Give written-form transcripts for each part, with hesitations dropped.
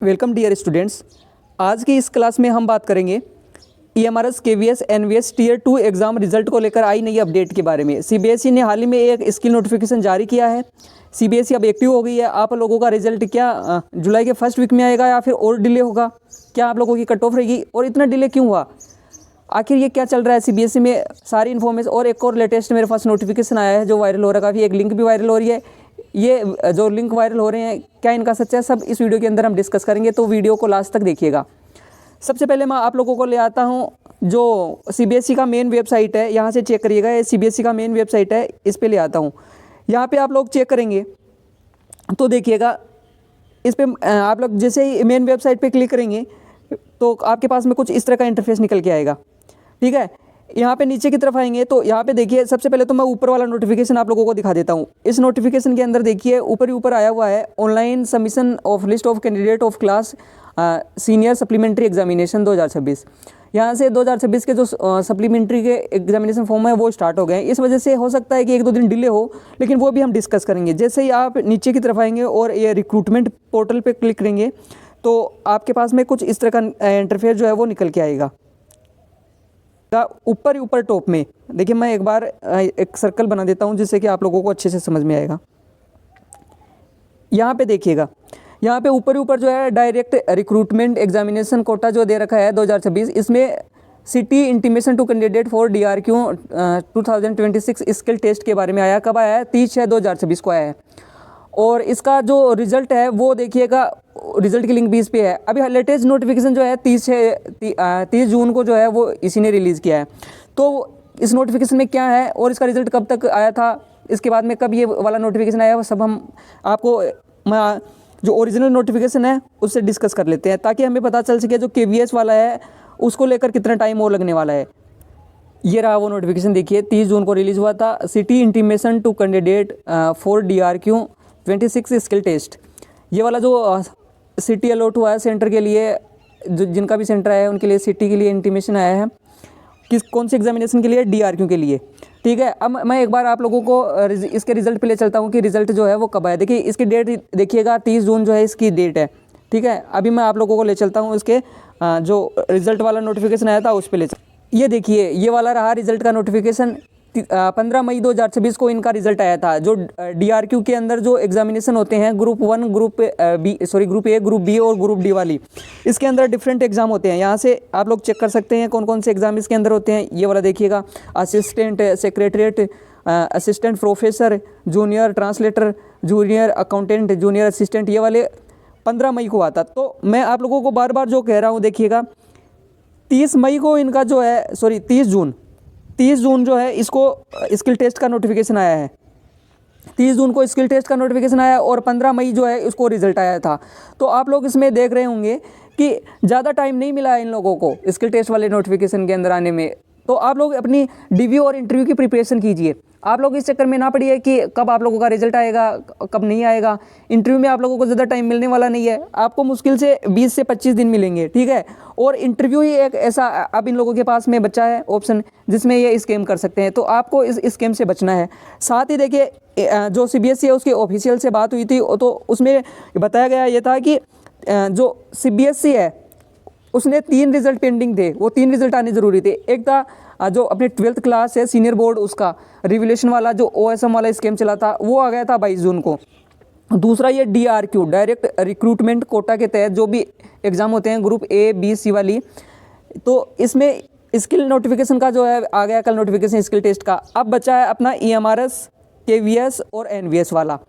Welcome dear students. आज की इस क्लास में हम बात करेंगे EMRS KVS NVS tier 2 exam result को लेकर आई नई अपडेट के बारे में। CBSE ने हाल ही में एक स्किल नोटिफिकेशन जारी किया है। CBSE अब एक्टिव हो गई है। आप लोगों का रिजल्ट क्या जुलाई के फर्स्ट वीक में आएगा या फिर और डिले होगा? क्या आप लोगों की कट ऑफ रहेगी और इतना डिले क्यों हुआ? आखिर ये क्या चल रहा है CBSE में? सारी इन्फॉर्मेशन और एक और लेटेस्ट मेरे पास नोटिफिकेशन आया है जो वायरल हो रहा है, काफ़ी एक लिंक भी वायरल हो रही है। ये जो लिंक वायरल हो रहे हैं क्या इनका सच है, सब इस वीडियो के अंदर हम डिस्कस करेंगे, तो वीडियो को लास्ट तक देखिएगा। सबसे पहले मैं आप लोगों को ले आता हूँ जो CBSE का मेन वेबसाइट है, यहाँ से चेक करिएगा। ये CBSE का मेन वेबसाइट है, इस पे ले आता हूँ। यहाँ पे आप लोग चेक करेंगे तो देखिएगा, इस पे आप लोग जैसे ही मेन वेबसाइट पे क्लिक करेंगे तो आपके पास में कुछ इस तरह का इंटरफेस निकल के आएगा। ठीक है, यहाँ पे नीचे की तरफ आएंगे तो यहाँ पे देखिए, सबसे पहले तो मैं ऊपर वाला नोटिफिकेशन आप लोगों को दिखा देता हूँ। इस नोटिफिकेशन के अंदर देखिए ऊपर ही ऊपर आया हुआ है online submission of list of candidate of class senior supplementary examination 2026। यहाँ से 2026 के जो सप्लीमेंट्री के एग्जामिनेशन फॉर्म है वो स्टार्ट हो गए हैं। इस वजह से हो सकता है कि 1-2 दिन डिले हो, लेकिन वो भी हम डिस्कस करेंगे। जैसे ही आप नीचे की तरफ आएंगे और ये रिक्रूटमेंट पोर्टल पर क्लिक करेंगे तो आपके पास में कुछ इस तरह का इंटरफेस जो है वो निकल के आएगा। ऊपर ही ऊपर टॉप में देखिए, मैं एक बार एक सर्कल बना देता हूं जिससे कि आप लोगों को अच्छे से समझ में आएगा। यहाँ पे देखिएगा, यहाँ पे ऊपर ही ऊपर जो है डायरेक्ट रिक्रूटमेंट एग्जामिनेशन कोटा जो दे रखा है 2026, इसमें city intimation to candidate for DRQ 2026 skill test के बारे में आया। कब आया है? 30/6/2026 को आया है। और इसका जो रिजल्ट है वो देखिएगा, रिजल्ट की लिंक भी इस पे है। अभी लेटेस्ट नोटिफिकेशन जो है 30 जून को जो है वो इसी ने रिलीज़ किया है। तो इस नोटिफिकेशन में क्या है और इसका रिजल्ट कब तक आया था, इसके बाद में कब ये वाला नोटिफिकेशन आया, वो सब हम आपको मैं जो ओरिजिनल नोटिफिकेशन है उससे डिस्कस कर लेते हैं, ताकि हमें पता चल सके जो KVS वाला है उसको लेकर कितना टाइम और लगने वाला है। ये रहा वो नोटिफिकेशन, देखिए 30 जून को रिलीज़ हुआ था। City intimation to candidate for DRQ 26 skill test. ये वाला जो सिटी अलॉट हुआ है सेंटर के लिए, जो जिनका भी सेंटर आया है उनके लिए सिटी के लिए इंटीमेशन आया है। कौन से एग्जामिनेशन के लिए? DRQ के लिए। ठीक है, अब मैं एक बार आप लोगों को इसके रिजल्ट पे ले चलता हूँ कि रिजल्ट जो है वो कब आया। देखिए इसकी डेट देखिएगा, 30 जून जो है इसकी डेट है। ठीक है, अभी मैं आप लोगों को ले चलता हूँ इसके जो रिजल्ट वाला नोटिफिकेशन आया था उस पर ले ये देखिए, ये वाला रहा रिजल्ट का नोटिफिकेशन। 15 मई 2026 को इनका रिजल्ट आया था। जो DRQ के अंदर जो एग्जामिनेशन होते हैं group 1, group A, group B और ग्रुप डी वाली, इसके अंदर डिफरेंट एग्जाम होते हैं। यहाँ से आप लोग चेक कर सकते हैं कौन कौन से एग्जाम इसके अंदर होते हैं। ये वाला देखिएगा, assistant secretariat, assistant professor, junior translator, junior accountant, junior assistant, ये वाले 15 मई को आता। तो मैं आप लोगों को बार बार जो कह रहा हूँ, देखिएगा 30 मई को इनका जो है 30 जून जो है इसको स्किल टेस्ट का नोटिफिकेशन आया है। 30 जून को स्किल टेस्ट का नोटिफिकेशन आया और 15 मई जो है इसको रिजल्ट आया था। तो आप लोग इसमें देख रहे होंगे कि ज़्यादा टाइम नहीं मिला है इन लोगों को स्किल टेस्ट वाले नोटिफिकेशन के अंदर आने में। तो आप लोग अपनी DV और इंटरव्यू की प्रिपरेशन कीजिए। आप लोग इस चक्कर में ना पड़िए कि कब आप लोगों का रिजल्ट आएगा कब नहीं आएगा। इंटरव्यू में आप लोगों को ज़्यादा टाइम मिलने वाला नहीं है, आपको मुश्किल से 20 से 25 दिन मिलेंगे। ठीक है, और इंटरव्यू ही एक ऐसा अब इन लोगों के पास में बचा है ऑप्शन जिसमें ये स्कैम कर सकते हैं। तो आपको इस स्कैम से बचना है। साथ ही देखिए, जो CBSE है उसके ऑफिशियल से बात हुई थी तो उसमें बताया गया ये था कि जो CBSE है उसने 3 रिजल्ट पेंडिंग थे, वो 3 रिजल्ट आने ज़रूरी थे। एक था जो अपने 12th क्लास है सीनियर बोर्ड, उसका रिवोल्यूशन वाला जो OSM वाला स्कीम चला था वो आ गया था 22 जून को। दूसरा ये DRQ डायरेक्ट रिक्रूटमेंट कोटा के तहत जो भी एग्ज़ाम होते हैं ग्रुप A, B, C वाली, तो इसमें स्किल नोटिफिकेशन का जो है आ गया कल नोटिफिकेशन स्किल टेस्ट का। अब बचा है अपना EMRS KVS और NVS वाला,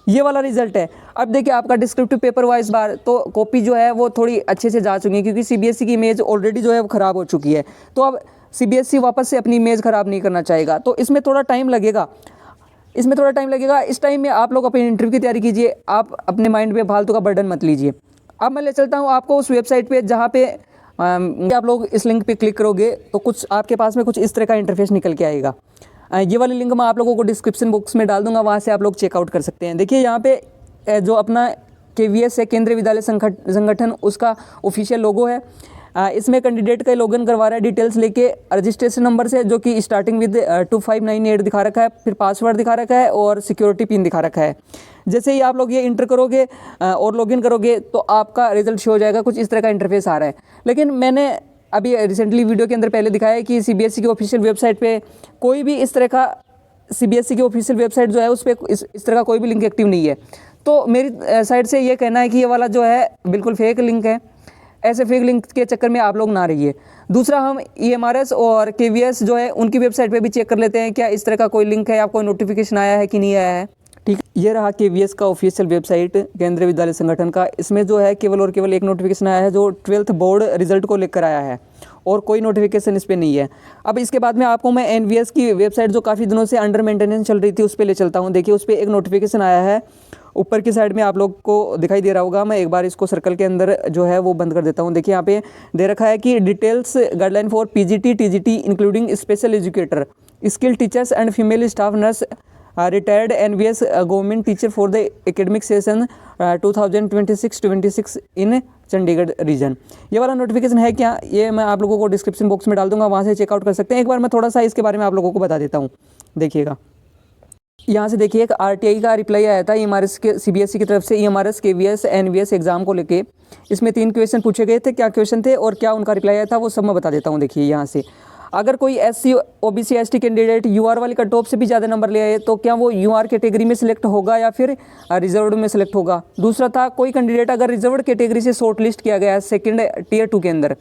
ये वाला रिजल्ट है। अब देखिए आपका डिस्क्रिप्टिव पेपर वाइज बार तो कॉपी जो है वो थोड़ी अच्छे से जा चुकी है, क्योंकि CBSE की इमेज ऑलरेडी जो है वो ख़राब हो चुकी है। तो अब CBSE वापस से अपनी इमेज ख़राब नहीं करना चाहेगा, तो इसमें थोड़ा टाइम लगेगा। इस टाइम में आप लोग अपनी इंटरव्यू की तैयारी कीजिए, आप अपने माइंड पे फालतू का बर्डन मत लीजिए। अब मैं ले चलता हूँ आपको उस वेबसाइट पे जहाँ पे आप लोग इस लिंक पे क्लिक करोगे तो कुछ आपके पास में कुछ इस तरह का इंटरफेस निकल के आएगा। ये वाली लिंक मैं आप लोगों को डिस्क्रिप्शन बॉक्स में डाल दूंगा, वहाँ से आप लोग चेकआउट कर सकते हैं। देखिए यहाँ पे जो अपना KVS है केंद्रीय विद्यालय संगठन, उसका ऑफिशियल लोगो है। इसमें कैंडिडेट का लॉगिन करवा रहा है डिटेल्स लेके रजिस्ट्रेशन नंबर से, जो कि स्टार्टिंग विद 2598 दिखा रखा है, फिर पासवर्ड दिखा रखा है और सिक्योरिटी पिन दिखा रखा है। जैसे ही आप लोग ये इंटर करोगे और लॉगिन करोगे तो आपका रिजल्ट शो हो जाएगा। कुछ इस तरह का इंटरफेस आ रहा है। लेकिन मैंने अभी रिसेंटली वीडियो के अंदर पहले दिखाया है कि CBSE की ऑफिशियल वेबसाइट पे कोई भी इस तरह का CBSE की ऑफिशियल वेबसाइट जो है उस पर इस तरह का कोई भी लिंक एक्टिव नहीं है। तो मेरी साइड से ये कहना है कि ये वाला जो है बिल्कुल फेक लिंक है। ऐसे फेक लिंक के चक्कर में आप लोग ना रहिए। दूसरा, हम EMRS और KVS जो है उनकी वेबसाइट पे भी चेक कर लेते हैं क्या इस तरह का कोई लिंक है या कोई नोटिफिकेशन आया है कि नहीं आया है। ठीक है, ये रहा KVS का ऑफिशियल वेबसाइट केंद्रीय विद्यालय संगठन का। इसमें जो है केवल और केवल एक नोटिफिकेशन आया है जो 12th बोर्ड रिजल्ट को लेकर आया है, और कोई नोटिफिकेशन इस पर नहीं है। अब इसके बाद में आपको मैं NVS की वेबसाइट जो काफ़ी दिनों से अंडर मेंटेनेंस चल रही थी उस पर ले चलता हूँ। देखिए, उस पर एक नोटिफिकेशन आया है, ऊपर की साइड में आप लोग को दिखाई दे रहा होगा। मैं एक बार इसको सर्कल के अंदर जो है वो बंद कर देता हूँ। देखिए, यहाँ पे दे रखा है कि details guideline for PGT TGT including special educator, skill teachers and female staff nurse, retired NVS government teacher for the academic session 2026-26 in Chandigarh region. ये वाला नोटिफिकेशन है क्या, ये मैं आप लोगों को डिस्क्रिप्शन बॉक्स में डाल दूंगा, वहाँ से चेकआउट कर सकते हैं। एक बार मैं थोड़ा सा इसके बारे में आप लोगों को बता देता हूँ। देखिएगा, यहाँ से देखिए एक RTI का रिप्लाई आया था EMRS के CBSE की तरफ से, EMRS KVS NVS एग्जाम को लेके। इसमें 3 क्वेश्चन पूछे गए थे। क्या क्वेश्चन थे और क्या उनका रिप्लाई आया था वो सब मैं बता देता हूँ। देखिए, यहाँ से अगर कोई SC OBC ST candidate UR वाली कट ऑफ से भी ज़्यादा नंबर ले आए तो क्या वो UR कैटेगरी में सिलेक्ट होगा या फिर रिजर्व्ड में सिलेक्ट होगा। दूसरा था, कोई कैंडिडेट अगर रिजर्व्ड कैटेगरी से शॉर्ट लिस्ट किया गया है सेकेंड Tier 2 के अंदर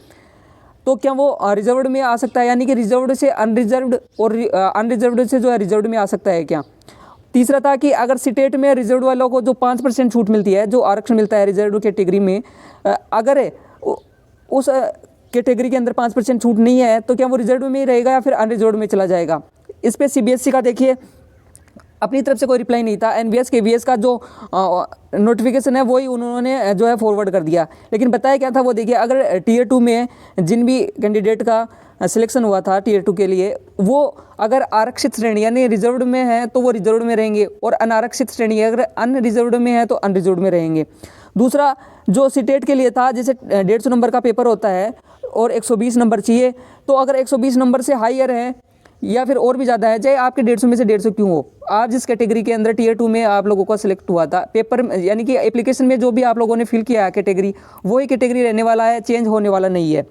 तो क्या वो रिजर्व्ड में आ सकता है, यानी कि रिजर्व्ड से अनरिजर्व्ड और अनरिजर्व्ड से जो है रिजर्व्ड में आ सकता है क्या। तीसरा था कि अगर स्टेट में रिजर्व वालों को जो 5% छूट मिलती है, जो आरक्षण मिलता है रिजर्व कैटेगरी में, अगर उस कैटेगरी के अंदर 5% छूट नहीं है तो क्या वो रिजर्व में ही रहेगा या फिर अनरिजर्व में चला जाएगा। इस पर CBSE का देखिए अपनी तरफ से कोई रिप्लाई नहीं था। NVS KVS का जो नोटिफिकेशन है वही उन्होंने जो है फॉरवर्ड कर दिया। लेकिन बताया क्या था वो देखिए, अगर Tier 2 में जिन भी कैंडिडेट का सिलेक्शन हुआ था Tier 2 के लिए, वो अगर आरक्षित श्रेणी यानी रिजर्व्ड में है तो वो रिजर्व्ड में रहेंगे, और अनारक्षित श्रेणी अगर अनरिजर्व्ड में है तो अनरिजर्व्ड में रहेंगे। दूसरा, जो स्टेट के लिए था, जैसे 150 नंबर का पेपर होता है और 120 नंबर चाहिए, तो अगर 120 नंबर से हायर है या फिर और भी ज़्यादा है, चाहे आपके 150 में से 150 क्यों हो, आप जिस कैटेगरी के अंदर Tier 2 में आप लोगों का सिलेक्ट हुआ था पेपर यानी कि एप्लीकेशन में जो भी आप लोगों ने फिल किया है कैटेगरी, वही कैटेगरी रहने वाला है, चेंज होने वाला नहीं है।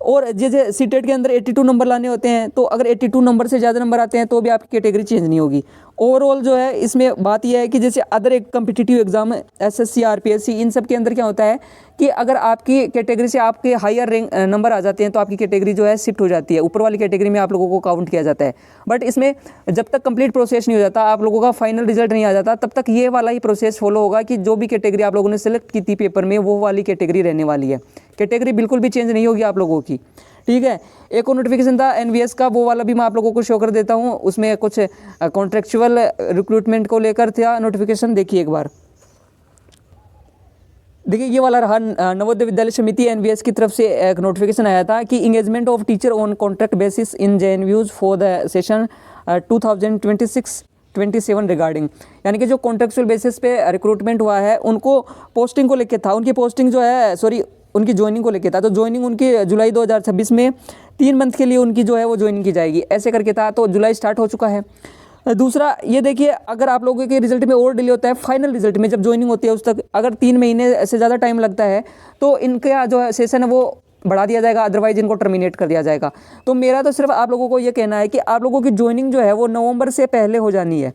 और जैसे सीटेट के अंदर 82 नंबर लाने होते हैं, तो अगर 82 नंबर से ज़्यादा नंबर आते हैं तो भी आपकी कैटेगरी चेंज नहीं होगी। ओवरऑल जो है इसमें बात यह है कि जैसे अदर एक कम्पिटिटिव एग्जाम SSC RPSC इन सब के अंदर क्या होता है कि अगर आपकी कैटेगरी से आपके हायर रैंक नंबर आ जाते हैं तो आपकी कैटेगरी जो है शिफ्ट हो जाती है, ऊपर वाली कैटेगरी में आप लोगों को काउंट किया जाता है। बट इसमें जब तक कंप्लीट प्रोसेस नहीं हो जाता, आप लोगों का फाइनल रिजल्ट नहीं आ जाता, तब तक ये वाला ही प्रोसेस फॉलो होगा कि जो भी कैटेगरी आप लोगों ने सेलेक्ट की थी पेपर में वो वाली कैटेगरी रहने वाली है। कैटेगरी बिल्कुल भी चेंज नहीं होगी आप लोगों की। ठीक है, एक और नोटिफिकेशन था NVS का, वो वाला भी मैं आप लोगों को शो कर देता हूँ। उसमें कुछ कॉन्ट्रेक्चुअल रिक्रूटमेंट को लेकर था नोटिफिकेशन। देखिए एक बार, देखिए ये वाला रहा, नवोदय विद्यालय समिति NVS की तरफ से एक नोटिफिकेशन आया था कि engagement of teacher on contract basis in JNUs for the session 2026-27 regarding, यानी कि जो कॉन्ट्रेक्चुअल बेसिस पे रिक्रूटमेंट हुआ है उनको पोस्टिंग को लेकर था, उनकी पोस्टिंग जो है उनकी ज्वाइनिंग को लेकर था। तो ज्वाइनिंग उनकी जुलाई 2026 में 3 मंथ के लिए उनकी जो है वो ज्वाइनिंग की जाएगी, ऐसे करके था। तो जुलाई स्टार्ट हो चुका है। दूसरा ये देखिए, अगर आप लोगों के रिजल्ट में और डिले होता है, फाइनल रिजल्ट में जब ज्वाइनिंग होती है उस तक अगर 3 महीने से ज़्यादा टाइम लगता है तो इनका जो सेशन है वो बढ़ा दिया जाएगा, अदरवाइज इनको टर्मिनेट कर दिया जाएगा। तो मेरा तो सिर्फ आप लोगों को ये कहना है कि आप लोगों की ज्वाइनिंग जो है वो नवंबर से पहले हो जानी है।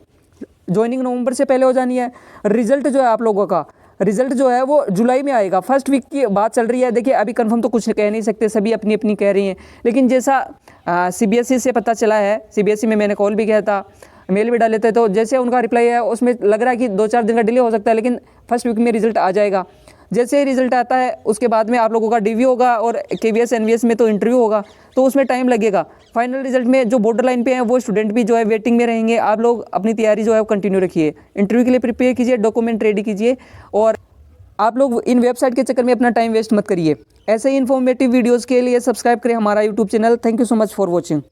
ज्वाइनिंग नवंबर से पहले हो जानी है। रिजल्ट जो है आप लोगों का रिजल्ट जो है वो जुलाई में आएगा। फर्स्ट वीक की बात चल रही है। देखिए अभी कंफर्म तो कुछ कह नहीं सकते, सभी अपनी अपनी कह रही हैं, लेकिन जैसा CBSE से पता चला है, CBSE में मैंने कॉल भी किया था, मेल भी डाले थे, तो जैसे उनका रिप्लाई है उसमें लग रहा है कि 2-4 दिन का डिले हो सकता है, लेकिन फर्स्ट वीक में रिजल्ट आ जाएगा। जैसे ही रिजल्ट आता है उसके बाद में आप लोगों का DV होगा और KVS NVS में तो इंटरव्यू होगा, तो उसमें टाइम लगेगा। फाइनल रिजल्ट में जो बॉर्डर लाइन पे हैं वो स्टूडेंट भी जो है वेटिंग में रहेंगे। आप लोग अपनी तैयारी जो है वो कंटिन्यू रखिए, इंटरव्यू के लिए प्रिपेयर कीजिए, डॉक्यूमेंट रेडी कीजिए, और आप लोग इन वेबसाइट के चक्कर में अपना टाइम वेस्ट मत करिए। ऐसे ही इन्फॉर्मेटिव वीडियोज़ के लिए सब्सक्राइब करें हमारा YouTube channel. Thank you so much for watching.